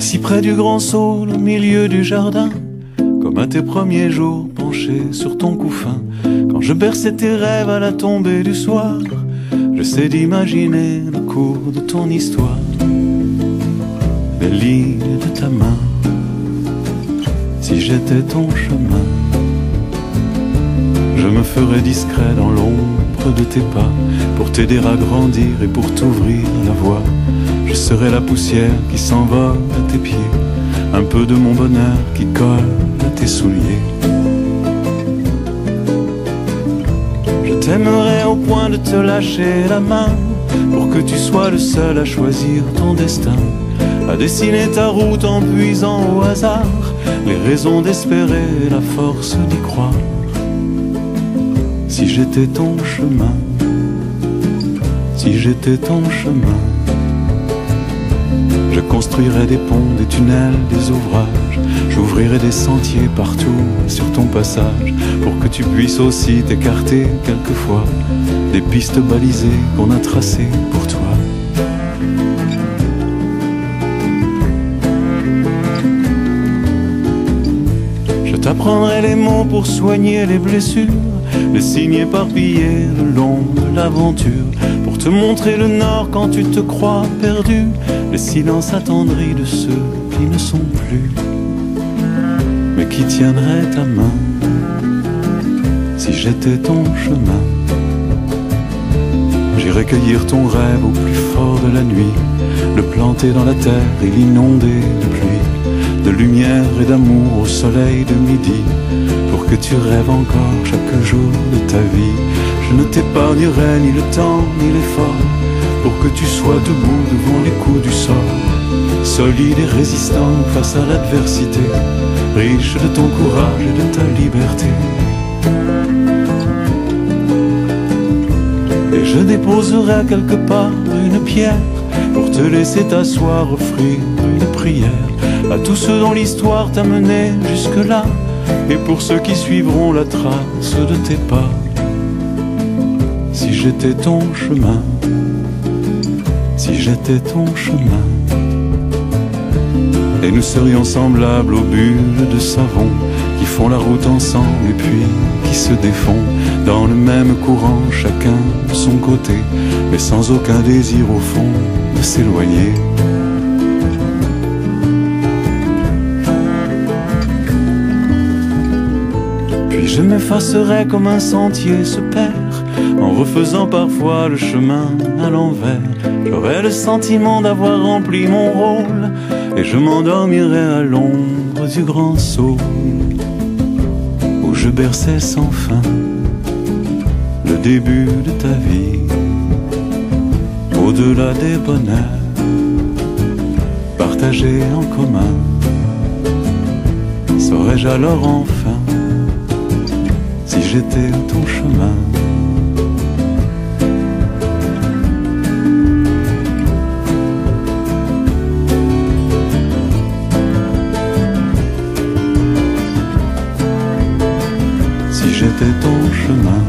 assis près du grand saule au milieu du jardin, comme à tes premiers jours penché sur ton couffin. Quand je berçais tes rêves à la tombée du soir, j'essaie d'imaginer le cours de ton histoire, les lignes de ta main, si j'étais ton chemin. Je me ferais discret dans l'ombre de tes pas, pour t'aider à grandir et pour t'ouvrir la voie. Je serai la poussière qui s'envole à tes pieds, un peu de mon bonheur qui colle à tes souliers. Je t'aimerai au point de te lâcher la main, pour que tu sois le seul à choisir ton destin, à dessiner ta route en puisant au hasard les raisons d'espérer et la force d'y croire. Si j'étais ton chemin, si j'étais ton chemin, je construirais des ponts, des tunnels, des ouvrages, j'ouvrirais des sentiers partout sur ton passage, pour que tu puisses aussi t'écarter quelquefois des pistes balisées qu'on a tracées pour toi. Je t'apprendrai les mots pour soigner les blessures, les signes éparpillés le long de l'aventure, pour te montrer le nord quand tu te crois perdu, les silences attendris de ceux qui ne sont plus, mais qui tiendraient ta main, si j'étais ton chemin. J'irais cueillir ton rêve au plus fort de la nuit, le planter dans la terre et l'inonder de pluie, de lumière et d'amour au soleil de midi, pour que tu rêves encore chaque jour de ta vie. Je ne t'épargnerai ni le temps ni l'effort, pour que tu sois debout devant les coups du sort, solide et résistant face à l'adversité, riche de ton courage et de ta liberté. Et je déposerai quelque part une pierre, pour te laisser t'asseoir, offrir une prière à tous ceux dont l'histoire t'a mené jusque-là, et pour ceux qui suivront la trace de tes pas. Si j'étais ton chemin, si j'étais ton chemin, et nous serions semblables aux bulles de savon qui font la route ensemble et puis qui se défont dans le même courant, chacun de son côté, mais sans aucun désir au fond de s'éloigner. Puis je m'effacerai comme un sentier se perd, en refaisant parfois le chemin à l'envers. J'aurai le sentiment d'avoir rempli mon rôle, et je m'endormirai à l'ombre du grand saule, où je berçais sans fin le début de ta vie. Au-delà des bonheurs partagés en commun, saurais-je alors enfin si j'étais ton chemin? Si j'étais ton chemin.